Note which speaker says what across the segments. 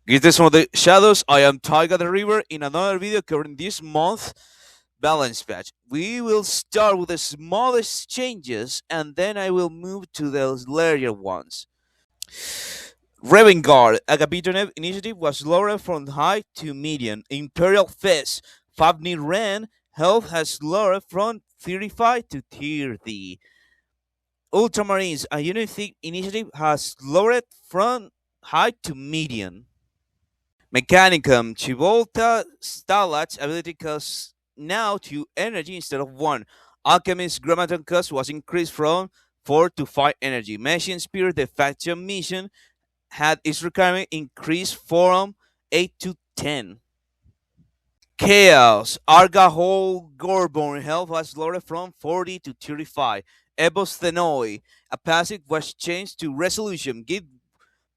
Speaker 1: Greetings from the shadows. I am Taiga the River in another video covering this month balance patch. We will start with the smallest changes and then I will move to the larger ones. Guard Agapitonev initiative was lowered from high to medium. Imperial Fist Fabni Ren health has lowered from 35 to 30. Ultramarines a unity initiative has lowered from high to medium. Mechanicum Chivolta Stalat's ability costs now 2 energy instead of 1. Alchemist Grammaton cost was increased from 4 to 5 energy. Machine Spirit the faction mission had its requirement increased from 8 to 10. Chaos Argahol Gorborn health was lowered from 40 to 35. Ebosthenoi, a passive was changed to Resolution. Give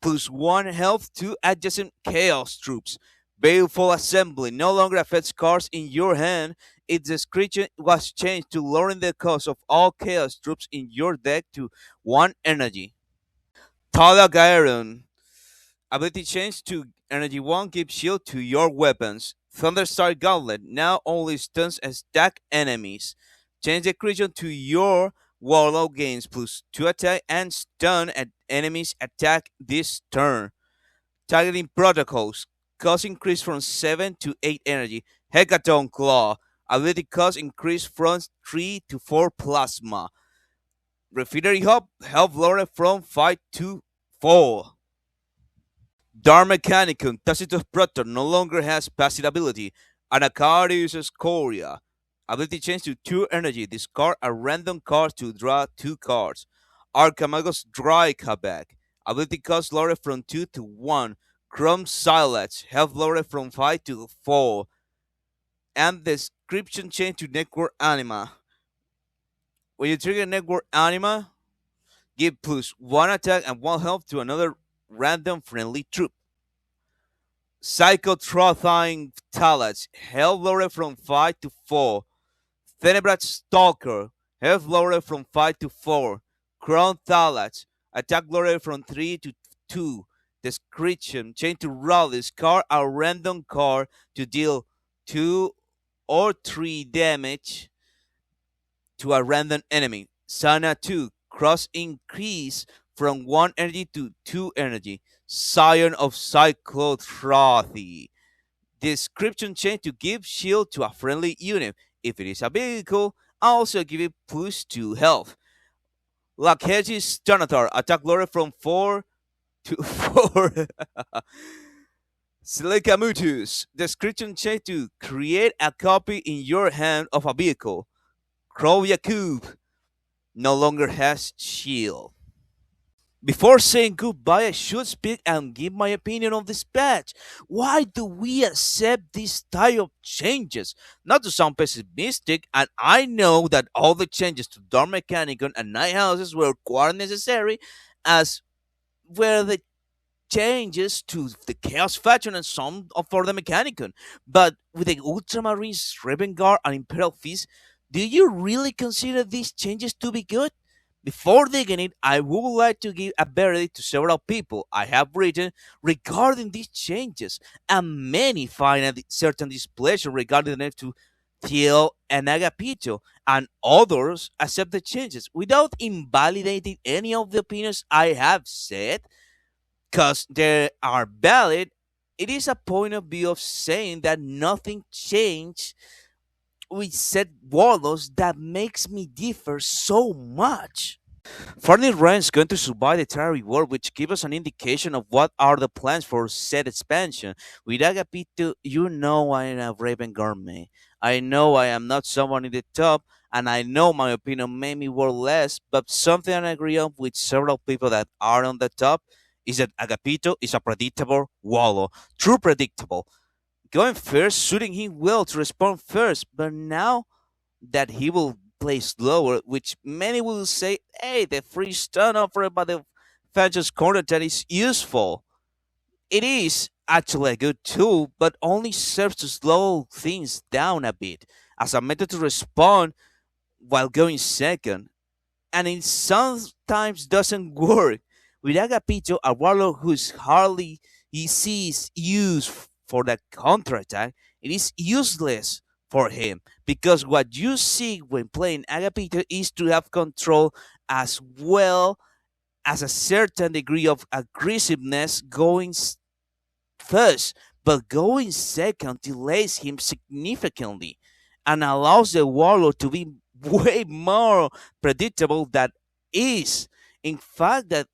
Speaker 1: +1 health to adjacent Chaos troops. Baleful Assembly no longer affects cards in your hand. Its description was changed to lowering the cost of all Chaos troops in your deck to 1 energy. Thala Gairon ability change to Energy 1 gives shield to your weapons. Thunderstar Gauntlet now only stuns and stack enemies. Change the creature to your Warlock gains +2 attack and stun at enemies attack this turn. Targeting protocols. Cost increase from 7 to 8 energy. Hecaton Claw. Ability cost increase from 3 to 4 plasma. Refinery Hub. Health lowered from 5 to 4. Dark Mechanicum Tacitus Proctor no longer has passive ability. Anacarius Scoria. Ability change to 2 energy. Discard a random card to draw 2 cards. Archimagos Drycaback. Ability cost lowered from 2 to 1. Chrome Silence. Health lowered from 5 to 4. And description change to Network Anima. When you trigger Network Anima, give +1 attack and 1 health to another random friendly troop. Psychotrothine Talats. Health lowered from 5 to 4. Tenebrat Stalker. Health lowered from 5 to 4. Crown Thalats. Attack lowered from 3 to 2. Description. Change to raw. Discard a random card to deal 2 or 3 damage to a random enemy. Sana 2. Cross increase from 1 energy to 2 energy. Scion of Cyclotrophy. Description change to give shield to a friendly unit. If it is a vehicle, also give it +2 health. Lachesis Donatar. Attack lowered from 4 to 4. Silicamutus. Description change to create a copy in your hand of a vehicle. Krovia Cube no longer has shield. Before saying goodbye, I should speak and give my opinion on this patch. Why do we accept this type of changes? Not to sound pessimistic, and I know that all the changes to Dark Mechanicum and Night Houses were quite necessary, as were the changes to the Chaos faction and some for the Mechanicum. But with the Ultramarines, Raven Guard, and Imperial Fist, do you really consider these changes to be good? Before digging in, I would like to give a verdict to several people I have written regarding these changes, and many find a certain displeasure regarding them to Thiel and Agapito, and others accept the changes without invalidating any of the opinions I have said, because they are valid. It is a point of view of saying that nothing changed with said warlords that makes me differ so much. Farney Ryan is going to survive the Terrary War, which gives us an indication of what are the plans for said expansion. With Agapito, you know I am a Raven Gourmet. I know I am not someone in the top, and I know my opinion may be worth less, but something I agree on with several people that are on the top is that Agapito is a predictable wallow. True predictable. Going first, suiting him well to respond first, but now that he will play slower, which many will say, hey, the free stun offered by the Fantasy Corner that is useful. It is actually a good tool, but only serves to slow things down a bit as a method to respond while going second. And it sometimes doesn't work. With Agapito, a warlock who's hardly he sees use for the counterattack, it is useless for him because what you see when playing Agapito is to have control as well as a certain degree of aggressiveness going first, but going second delays him significantly and allows the warlord to be way more predictable than is. In fact, that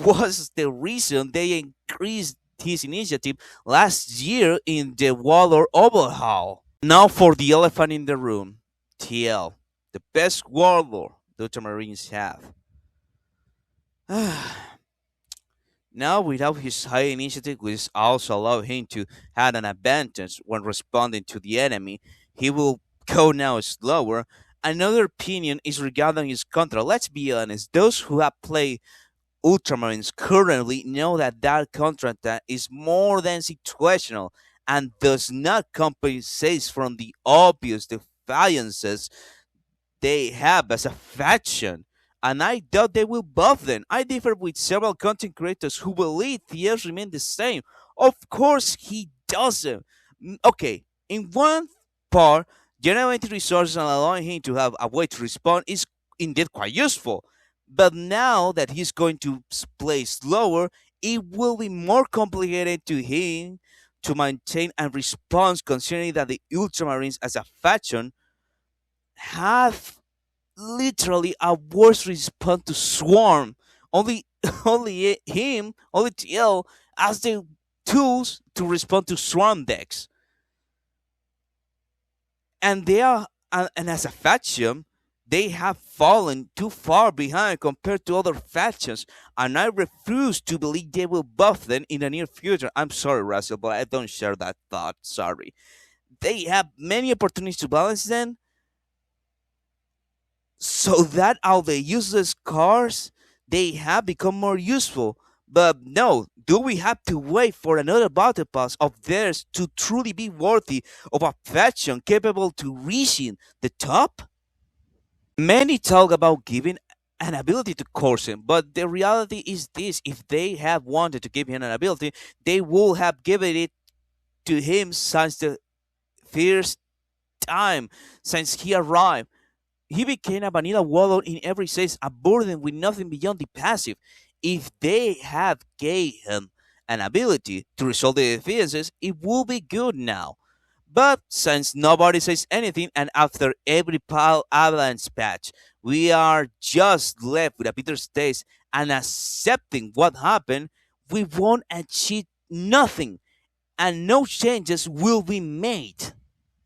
Speaker 1: was the reason they increased his initiative last year in the warlord overhaul. Now for the elephant in the room, TL, the best warlord the Ultramarines have. Now, without his high initiative, which also allow him to have an advantage when responding to the enemy, he will go now slower. Another opinion is regarding his contra. Let's be honest, those who have played Ultramarines currently know that that contra attack is more than situational and does not compensate from the obvious defiances they have as a faction, and I doubt they will buff them. I differ with several content creators who believe the Fs remain the same. Of course, he doesn't. Okay, in one part, generating resources and allowing him to have a way to respond is indeed quite useful. But now that he's going to play slower, it will be more complicated to him to maintain and respond, considering that the Ultramarines as a faction have literally a worse response to Swarm. Only only TL has the tools to respond to Swarm decks. And they are and as a faction, they have fallen too far behind compared to other factions, and I refuse to believe they will buff them in the near future. I'm sorry, Russell, but I don't share that thought. Sorry. They have many opportunities to balance them, so that all the useless cards they have become more useful. But no, do we have to wait for another battle pass of theirs to truly be worthy of a faction capable to reaching the top? Many talk about giving an ability to Corsin, but the reality is this: if they have wanted to give him an ability, they would have given it to him since the first time since he arrived. He became a vanilla warlord in every sense, a burden with nothing beyond the passive. If they have gave him an ability to resolve the defenses, it will be good now. But since nobody says anything, and after every pile avalanche patch, we are just left with a bitter taste and accepting what happened, we won't achieve nothing, and no changes will be made.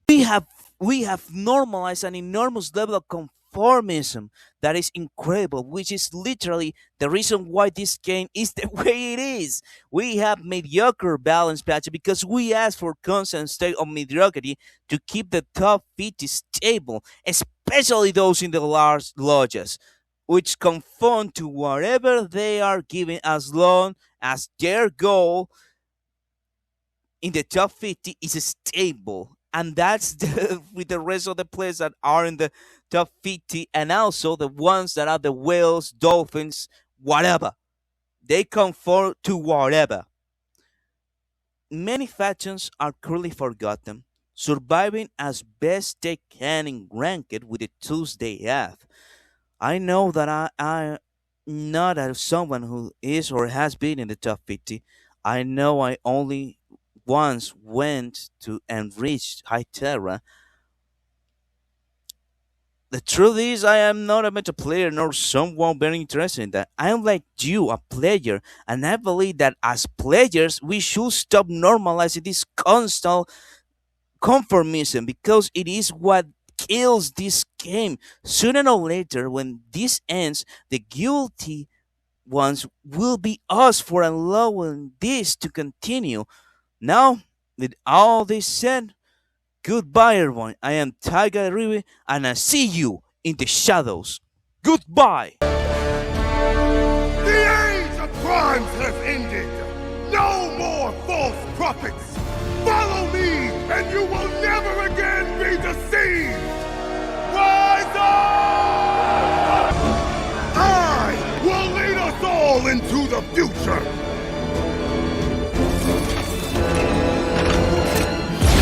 Speaker 1: we have we have normalized an enormous level of conformism that is incredible, which is literally the reason why this game is the way it is. We have mediocre balance patch because we ask for constant state of mediocrity to keep the top 50 stable, especially those in the large lodges, which conform to whatever they are given as long as their goal in the top 50 is stable. And that's with the rest of the players that are in the top 50, and also the ones that are the whales, dolphins, whatever. They conform to whatever. Many factions are currently forgotten, surviving as best they can in ranked with the tools they have. I know that I'm not as someone who is or has been in the top 50. I know I only once went to and reached High Terra. The truth is, I am not a meta player nor someone very interested in that. I am like you, a player, and I believe that as players, we should stop normalizing this constant conformism because it is what kills this game. Sooner or later, when this ends, the guilty ones will be us for allowing this to continue. Now, with all this said, goodbye everyone. I am Tiger Rivi and I see you in the shadows. Goodbye!
Speaker 2: The age of crimes has ended! No more false prophets! Follow me and you will never again be deceived!